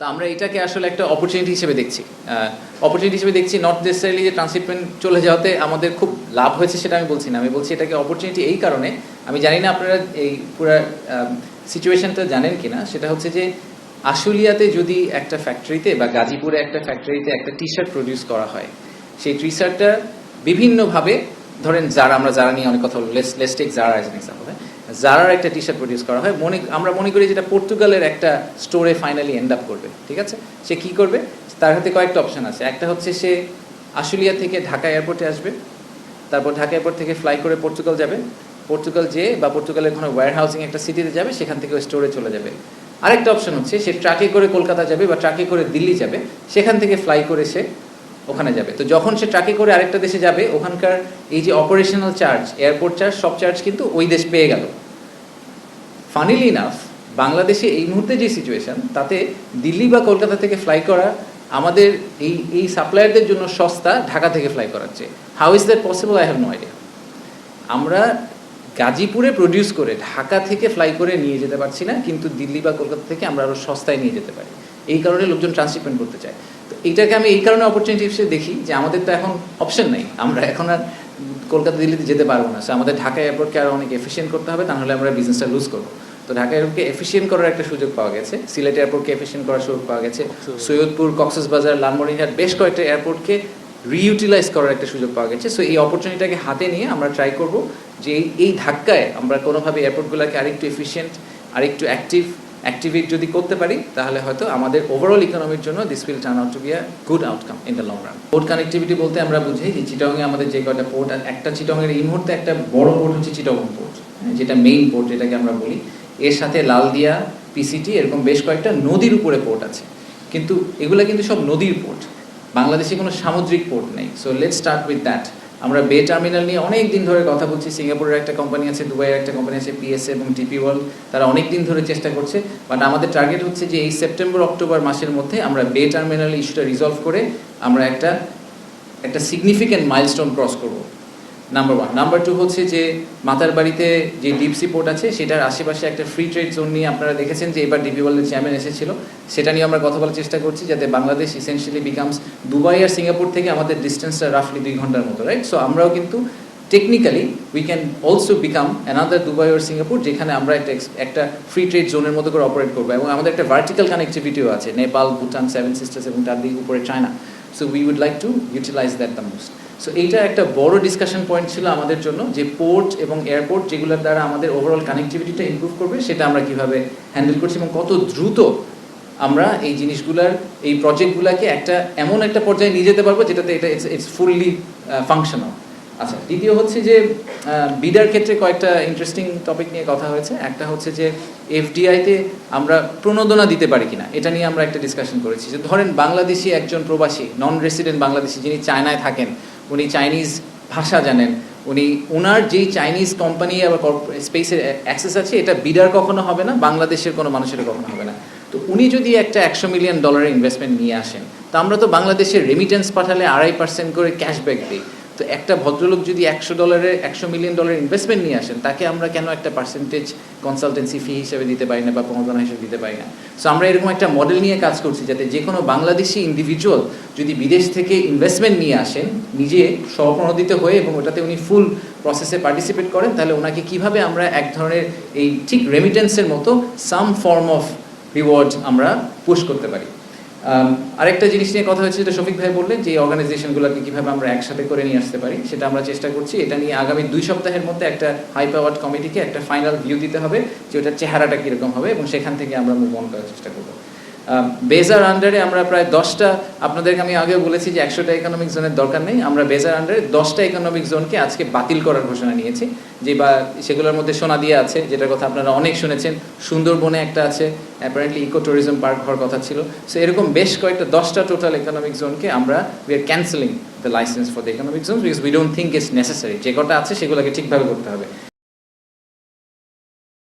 তো আমরা এটাকে আসলে একটা অপরচুনিটি হিসেবে দেখছি নট নেসেসারিলি যে ট্রান্সশিপমেন্ট চলে যাওয়াতে আমাদের খুব লাভ হয়েছে সেটা আমি বলছি না, আমি বলছি এটাকে অপরচুনিটি এই কারণে, আমি জানি না আপনারা এই পুরো সিচুয়েশনটা জানেন কিনা, সেটা হচ্ছে যে আশুলিয়াতে যদি একটা ফ্যাক্টরিতে বা গাজীপুরে একটা ফ্যাক্টরিতে একটা টি শার্ট প্রডিউস করা হয়, সেই টি শার্টটা বিভিন্নভাবে, ধরেন আমরা যারা নিয়ে অনেক কথা বলবো, let's take Zara as an example, জারার একটা টি শার্ট প্রডিউস করা হয়, আমরা মনে করি যেটা পর্তুগালের একটা স্টোরে ফাইনালি এন্ড আপ করবে, ঠিক আছে? সে কি করবে, তার হাতে কয়েকটা অপশন আছে। একটা হচ্ছে সে আশুলিয়া থেকে ঢাকা এয়ারপোর্টে আসবে, তারপর ঢাকা এয়ারপোর্ট থেকে ফ্লাই করে পর্তুগাল যাবে, পর্তুগাল যেয়ে বা পর্তুগালের কোনো ওয়্যার হাউসিং একটা সিটিতে যাবে, সেখান থেকে ওই স্টোরে চলে যাবে। আরেকটা অপশন হচ্ছে সে ট্রাকে করে কলকাতা যাবে বা ট্রাকে করে দিল্লি যাবে, সেখান থেকে ফ্লাই করে সে ওখানে যাবে। তো যখন সে ট্রাকে করে আরেকটা দেশে যাবে, ওখানকার এই যে অপারেশনাল চার্জ, এয়ারপোর্ট চার্জ, সব চার্জ কিন্তু ওই দেশ পেয়ে গেল। ফানিলি ইনাফ, বাংলাদেশে এই মুহূর্তে যে সিচুয়েশন, তাতে দিল্লি বা কলকাতা থেকে ফ্লাই করা আমাদের এই সাপ্লায়ারদের জন্য সস্তা ঢাকা থেকে ফ্লাই করার চেয়ে। How is that possible? I have no idea. আমরা গাজীপুরে প্রডিউস করে ঢাকা থেকে ফ্লাই করে নিয়ে যেতে পারছি না, কিন্তু দিল্লি বা কলকাতা থেকে আমরা আরও সস্তায় নিয়ে যেতে পারি। এই কারণে লোকজন ট্রান্সশিপমেন্ট করতে চায়। তো এইটাকে আমি এই কারণে অপরচুনিটি হিসেবে দেখি যে আমাদের তো এখন অপশন নেই, আমরা এখন আর কলকাতা দিল্লিতে যেতে পারবো না। সো আমাদের ঢাকা এয়ারপোর্টকে আরও অনেক এফিসিয়েন্ট করতে হবে, তাহলে আমরা বিজনেসটা লুজ করবো। তো ঢাকা এয়ারপোর্টকে এফিসিয়েন্ট করার একটা সুযোগ পাওয়া গেছে, সিলেট এয়ারপোর্টকে এফিসিয়েন্ট করার সুযোগ পাওয়া গেছে, সৈয়দপুর, কক্সবাজার, লালমনিরহাট, বেশ কয়েকটা এয়ারপোর্টকে রিইউটিলাইজ করার একটা সুযোগ পাওয়া গেছে। সো এই অপরচুনিটিটাকে হাতে নিয়ে আমরা ট্রাই করব যে এই ধাক্কায় আমরা কোনোভাবে এয়ারপোর্টগুলোকে আরেকটু এফিসিয়েন্ট, আরেকটু অ্যাক্টিভেট যদি করতে পারি, তাহলে হয়তো আমাদের ওভারঅল ইকোনমির জন্য this will turn out to be a good outcome in the long run. Port connectivity বলতে আমরা বুঝি যে চিটাগংয়ে আমাদের যে কয়টা পোর্ট, আর একটা চিটাগংয়ের এই মুহূর্তে একটা বড় পোর্ট হচ্ছে চিটাগং পোর্ট, যেটা মেইন পোর্ট যেটাকে আমরা বলি। এর সাথে লালদিয়া, পিসিটি, এরকম বেশ কয়েকটা নদীর উপরে পোর্ট আছে, কিন্তু এগুলো কিন্তু সব নদীর পোর্ট। বাংলাদেশে কোনো সামুদ্রিক পোর্ট নেই। So let's start with that. আমরা বে টার্মিনাল নিয়ে অনেক দিন ধরে কথা বলছি। সিঙ্গাপুরের একটা কোম্পানি আছে, দুবাইয়ের একটা কোম্পানি আছে, পিএসএ এবং টিপি ওয়ার্ল্ড, তারা অনেক দিন ধরে চেষ্টা করছে। বাট আমাদের টার্গেট হচ্ছে যে এই সেপ্টেম্বর অক্টোবর মাসের মধ্যে আমরা বে টার্মিনাল ইস্যুটা রিজলভ করে আমরা একটা সিগনিফিক্যান্ট মাইলস্টোন ক্রস করব, নাম্বার ওয়ান। নাম্বার টু হচ্ছে যে মাতারবাড়িতে যে ডিপসি পোর্ট আছে, সেটার আশেপাশে একটা ফ্রি ট্রেড জোন নিয়ে আপনারা দেখেছেন যে এবার ডিপি ওয়ার্ল্ডের চেয়ারম্যান এসেছিল, সেটা নিয়ে আমরা কথা বলার চেষ্টা করছি, যাতে বাংলাদেশ ইসেনশিয়ালি বিকামস, দুবাই আর সিঙ্গাপুর থেকে আমাদের ডিস্টেন্সটা রাফলি 2 ঘন্টার মতো, রাইট? সো আমরাও কিন্তু technically we can also become another Dubai আর সিঙ্গাপুর, যেখানে আমরা একটা ফ্রি ট্রেড জোনের মতো করে অপারেট করবো। এবং আমাদের একটা ভার্টিক্যাল কানেক্টিভিটিও আছে, নেপাল, ভুটান, 7 সিস্টার্স এবং তার দিকে উপরে China. So we would like to utilise that the most. So এইটা একটা বড় ডিসকাশন পয়েন্ট ছিল আমাদের জন্য, যে পোর্ট এবং এয়ারপোর্ট যেগুলোর দ্বারা আমাদের ওভারঅল কানেক্টিভিটিটা ইমপ্রুভ করবে, সেটা আমরা কীভাবে হ্যান্ডেল করছি এবং কত দ্রুত আমরা এই জিনিসগুলার, এই প্রজেক্টগুলোকে এমন একটা পর্যায়ে নিয়ে যেতে পারবো যেটাতে ইটস ফুললি ফাংশনাল। আচ্ছা, দ্বিতীয় হচ্ছে যে বিডার ক্ষেত্রে কয়েকটা ইন্টারেস্টিং টপিক নিয়ে কথা হয়েছে। একটা হচ্ছে যে এফডিআইতে আমরা প্রণোদনা দিতে পারি কিনা, এটা নিয়ে আমরা একটা ডিসকাশন করেছি। যে ধরেন বাংলাদেশি একজন প্রবাসী, নন রেসিডেন্ট বাংলাদেশি, যিনি চায়নায় থাকেন, উনি চাইনিজ ভাষা জানেন, ওনার যেই চাইনিজ কোম্পানি আবার স্পেসের অ্যাক্সেস আছে, এটা বিডার কখনো হবে না, বাংলাদেশের কোনো মানুষের কখনো হবে না। তো উনি যদি একটা $100 মিলিয়ন ইনভেস্টমেন্ট নিয়ে আসেন, তো আমরা তো বাংলাদেশের রেমিটেন্স পাঠালে 2.5% করে ক্যাশব্যাক দিই। তো একটা ভদ্রলোক যদি $100 মিলিয়ন ইনভেস্টমেন্ট নিয়ে আসেন, তাকে আমরা কেন একটা পার্সেন্টেজ কনসালটেন্সি ফি হিসেবে দিতে পারি না বা প্রণোদনা হিসেবে দিতে পারি না? সো আমরা এরকম একটা মডেল নিয়ে কাজ করছি, যাতে যে কোনো বাংলাদেশি ইন্ডিভিজুয়াল যদি বিদেশ থেকে ইনভেস্টমেন্ট নিয়ে আসেন, নিজে স্বপ্রণোদিত হয়ে এবং ওটাতে উনি ফুল প্রসেসে পার্টিসিপেট করেন, তাহলে ওনাকে কীভাবে আমরা এক ধরনের এই ঠিক রেমিটেন্সের মতো সাম ফর্ম অফ রিওয়ার্ড আমরা পুশ করতে পারি। আরেকটা জিনিস নিয়ে কথা হয়েছে, যেটা শফিক ভাই বললেন, যে এই অর্গানাইজেশনগুলোকে কীভাবে আমরা একসাথে করে নিয়ে আসতে পারি, সেটা আমরা চেষ্টা করছি। এটা নিয়ে আগামী 2 সপ্তাহের মধ্যে একটা হাই পাওয়ার্ড কমিটিকে একটা ফাইনাল ভিউ দিতে হবে, যে ওটার চেহারাটা কীরকম হবে, এবং সেখান থেকে আমরা মুভ অন করার চেষ্টা করবো। বেজার আন্ডারে আমরা প্রায় 10টা, আপনাদেরকে আমি আগেও বলেছি যে 100টা ইকোনমিক জোনের দরকার নেই, আমরা বেজার আন্ডারে 10টা ইকোনমিক জোনকে আজকে বাতিল করার ঘোষণা নিয়েছি। যে বা সেগুলোর মধ্যে সোনাদিয়া আছে, যেটার কথা আপনারা অনেক শুনেছেন, সুন্দরবনে একটা আছে, অ্যাপারেন্টলি ইকো ট্যুরিজম পার্ক হওয়ার কথা ছিল। সো এরকম বেশ কয়েকটা 10টা টোটাল ইকোনমিক জোনকে আমরা we are cancelling the licence for the economic zone, because we don't think it's necessary. যে কটা আছে সেগুলোকে ঠিকভাবে করতে হবে।